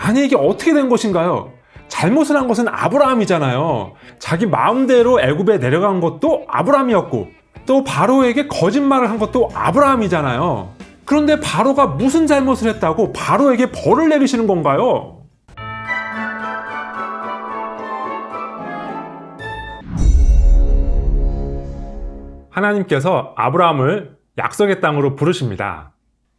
아니 이게 어떻게 된 것인가요? 잘못을 한 것은 아브라함이잖아요. 자기 마음대로 애굽에 내려간 것도 아브라함이었고 또 바로에게 거짓말을 한 것도 아브라함이잖아요. 그런데 바로가 무슨 잘못을 했다고 바로에게 벌을 내리시는 건가요? 하나님께서 아브라함을 약속의 땅으로 부르십니다.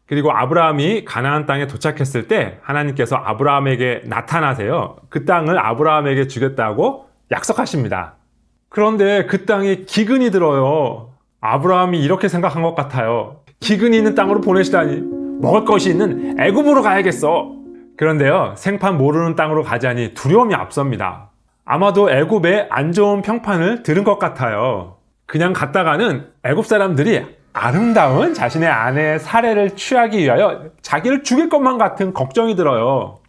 그리고 아브라함이 가나안 땅에 도착했을 때 하나님께서 아브라함에게 나타나세요. 그 땅을 아브라함에게 주겠다고 약속하십니다. 그런데 그 땅에 기근이 들어요. 아브라함이 이렇게 생각한 것 같아요. 기근이 있는 땅으로 보내시다니 먹을 것이 있는 애굽으로 가야겠어. 그런데요, 생판 모르는 땅으로 가자니 두려움이 앞섭니다. 아마도 애굽의 안 좋은 평판을 들은 것 같아요. 그냥 갔다가는 애굽 사람들이 아름다운 자신의 아내의 살해를 취하기 위하여 자기를 죽일 것만 같은 걱정이 들어요.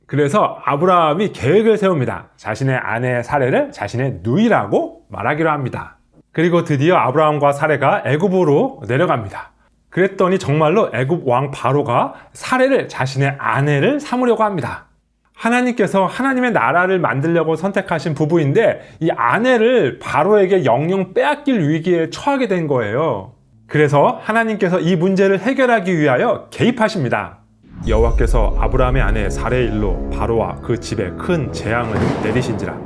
그래서 아브라함이 계획을 세웁니다. 자신의 아내의 살해를 자신의 누이라고 말하기로 합니다. 그리고 드디어 아브라함과 사레가 애굽으로 내려갑니다. 그랬더니 정말로 애굽 왕 바로가 사레를 자신의 아내를 삼으려고 합니다. 하나님께서 하나님의 나라를 만들려고 선택하신 부부인데 이 아내를 바로에게 영영 빼앗길 위기에 처하게 된 거예요. 그래서 하나님께서 이 문제를 해결하기 위하여 개입하십니다. 여호와께서 아브라함의 아내 사레의 일로 바로와 그 집에 큰 재앙을 내리신지라.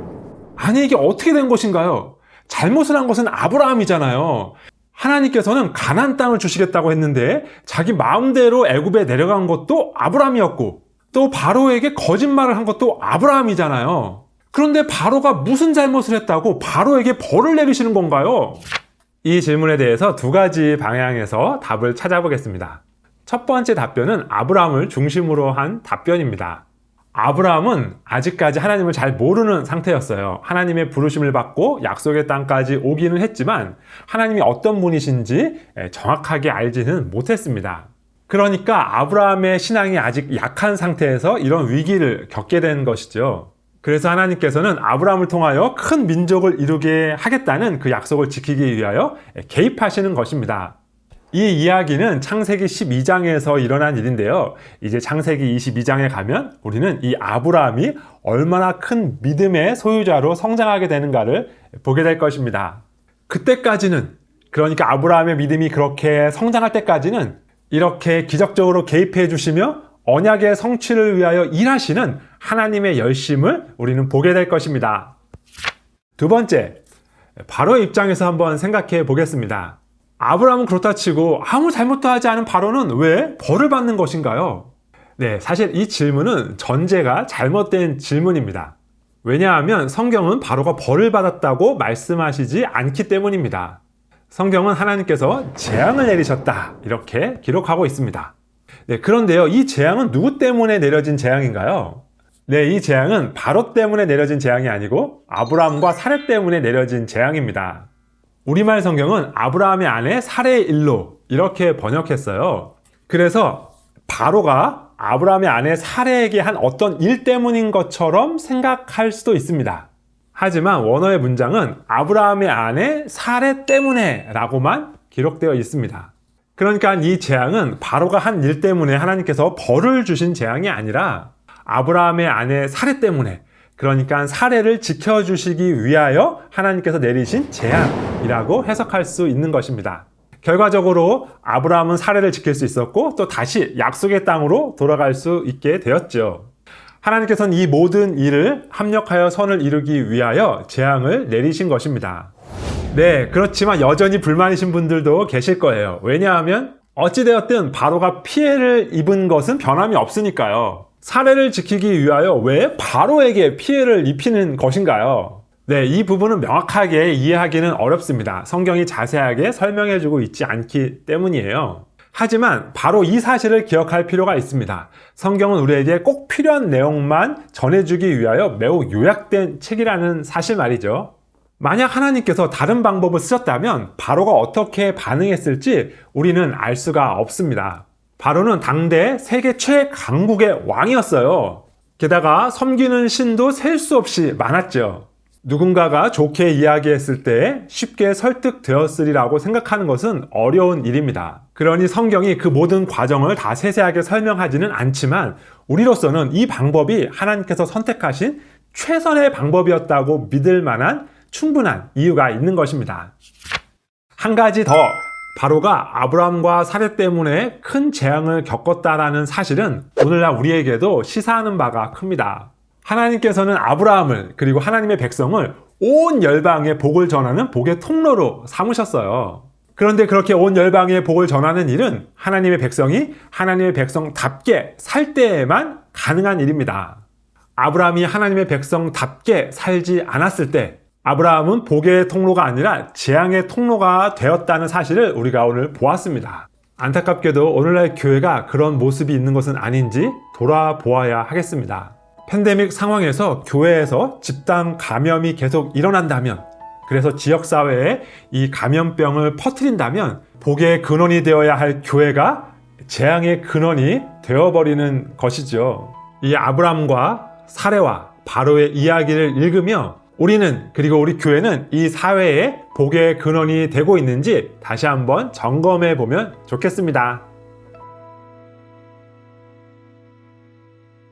아니 이게 어떻게 된 것인가요? 잘못을 한 것은 아브라함이잖아요. 하나님께서는 가나안 땅을 주시겠다고 했는데 자기 마음대로 애굽에 내려간 것도 아브라함이었고 또 바로에게 거짓말을 한 것도 아브라함이잖아요. 그런데 바로가 무슨 잘못을 했다고 바로에게 벌을 내리시는 건가요? 이 질문에 대해서 두 가지 방향에서 답을 찾아보겠습니다. 첫 번째 답변은 아브라함을 중심으로 한 답변입니다. 아브라함은 아직까지 하나님을 잘 모르는 상태였어요. 하나님의 부르심을 받고 약속의 땅까지 오기는 했지만 하나님이 어떤 분이신지 정확하게 알지는 못했습니다. 그러니까 아브라함의 신앙이 아직 약한 상태에서 이런 위기를 겪게 된 것이죠. 그래서 하나님께서는 아브라함을 통하여 큰 민족을 이루게 하겠다는 그 약속을 지키기 위하여 개입하시는 것입니다. 이 이야기는 창세기 12장에서 일어난 일인데요. 이제 창세기 22장에 가면 우리는 이 아브라함이 얼마나 큰 믿음의 소유자로 성장하게 되는가를 보게 될 것입니다. 그때까지는, 그러니까 아브라함의 믿음이 그렇게 성장할 때까지는 이렇게 기적적으로 개입해 주시며 언약의 성취를 위하여 일하시는 하나님의 열심을 우리는 보게 될 것입니다. 두 번째, 바로의 입장에서 한번 생각해 보겠습니다. 아브라함은 그렇다 치고 아무 잘못도 하지 않은 바로는 왜 벌을 받는 것인가요? 네, 사실 이 질문은 전제가 잘못된 질문입니다. 왜냐하면 성경은 바로가 벌을 받았다고 말씀하시지 않기 때문입니다. 성경은 하나님께서 재앙을 내리셨다 이렇게 기록하고 있습니다. 네, 그런데요, 이 재앙은 누구 때문에 내려진 재앙인가요? 네, 이 재앙은 바로 때문에 내려진 재앙이 아니고 아브라함과 사레 때문에 내려진 재앙입니다. 우리말 성경은 아브라함의 아내 사레의 일로 이렇게 번역했어요. 그래서 바로가 아브라함의 아내 사레에게 한 어떤 일 때문인 것처럼 생각할 수도 있습니다. 하지만 원어의 문장은 아브라함의 아내 사레 때문에 라고만 기록되어 있습니다. 그러니까 이 재앙은 바로가 한 일 때문에 하나님께서 벌을 주신 재앙이 아니라 아브라함의 아내 사레 때문에, 그러니까 사레를 지켜주시기 위하여 하나님께서 내리신 재앙이라고 해석할 수 있는 것입니다. 결과적으로 아브라함은 사레를 지킬 수 있었고 또 다시 약속의 땅으로 돌아갈 수 있게 되었죠. 하나님께서는 이 모든 일을 합력하여 선을 이루기 위하여 재앙을 내리신 것입니다. 네, 그렇지만 여전히 불만이신 분들도 계실 거예요. 왜냐하면 어찌되었든 바로가 피해를 입은 것은 변함이 없으니까요. 사례를 지키기 위하여 왜 바로에게 피해를 입히는 것인가요? 네, 이 부분은 명확하게 이해하기는 어렵습니다. 성경이 자세하게 설명해주고 있지 않기 때문이에요. 하지만 바로 이 사실을 기억할 필요가 있습니다. 성경은 우리에게 꼭 필요한 내용만 전해주기 위하여 매우 요약된 책이라는 사실 말이죠. 만약 하나님께서 다른 방법을 쓰셨다면 바로가 어떻게 반응했을지 우리는 알 수가 없습니다. 바로는 당대 세계 최강국의 왕이었어요. 게다가 섬기는 신도 셀 수 없이 많았죠. 누군가가 좋게 이야기했을 때 쉽게 설득되었으리라고 생각하는 것은 어려운 일입니다. 그러니 성경이 그 모든 과정을 다 세세하게 설명하지는 않지만 우리로서는 이 방법이 하나님께서 선택하신 최선의 방법이었다고 믿을 만한 충분한 이유가 있는 것입니다. 한 가지 더, 바로가 아브라함과 사례 때문에 큰 재앙을 겪었다라는 사실은 오늘날 우리에게도 시사하는 바가 큽니다. 하나님께서는 아브라함을 그리고 하나님의 백성을 온 열방에 복을 전하는 복의 통로로 삼으셨어요. 그런데 그렇게 온 열방에 복을 전하는 일은 하나님의 백성이 하나님의 백성답게 살 때에만 가능한 일입니다. 아브라함이 하나님의 백성답게 살지 않았을 때 아브라함은 복의 통로가 아니라 재앙의 통로가 되었다는 사실을 우리가 오늘 보았습니다. 안타깝게도 오늘날 교회가 그런 모습이 있는 것은 아닌지 돌아보아야 하겠습니다. 팬데믹 상황에서 교회에서 집단 감염이 계속 일어난다면, 그래서 지역사회에 이 감염병을 퍼뜨린다면 복의 근원이 되어야 할 교회가 재앙의 근원이 되어버리는 것이죠. 이 아브라함과 사레와 바로의 이야기를 읽으며 우리는, 그리고 우리 교회는 이 사회에 복의 근원이 되고 있는지 다시 한번 점검해 보면 좋겠습니다.